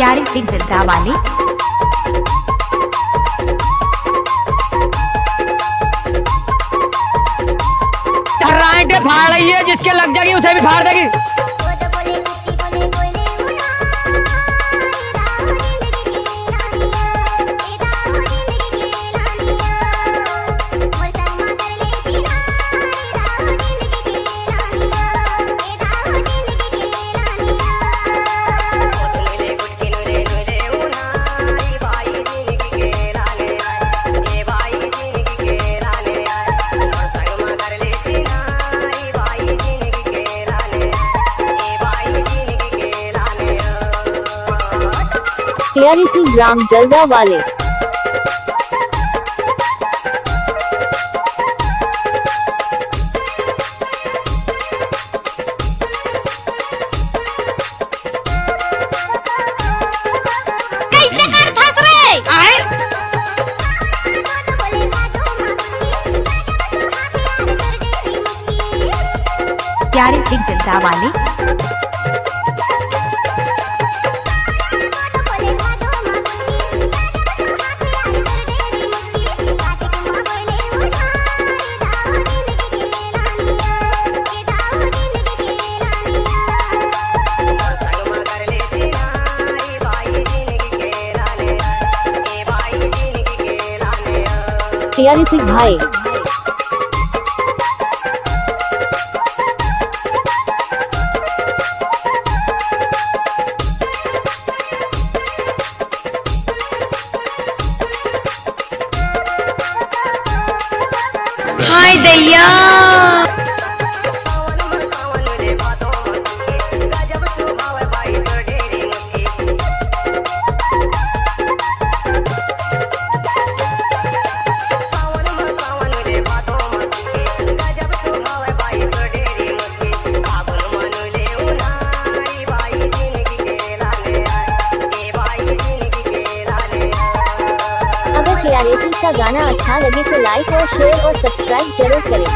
प्यारे सिंह जद्दा वाले। फाड़ रही है, जिसके लग जाएगी उसे भी फाड़ देगी। प्यारे सिंह ग्राम जल्दा वाले। कैसे कर फंस रहे? प्यारे सिंह जद्दा वाले। प्यारे सिंह भाई। हाय दैया। अगर प्यारे सिंह का गाना अच्छा लगे तो लाइक और शेयर और सब्सक्राइब जरूर करें।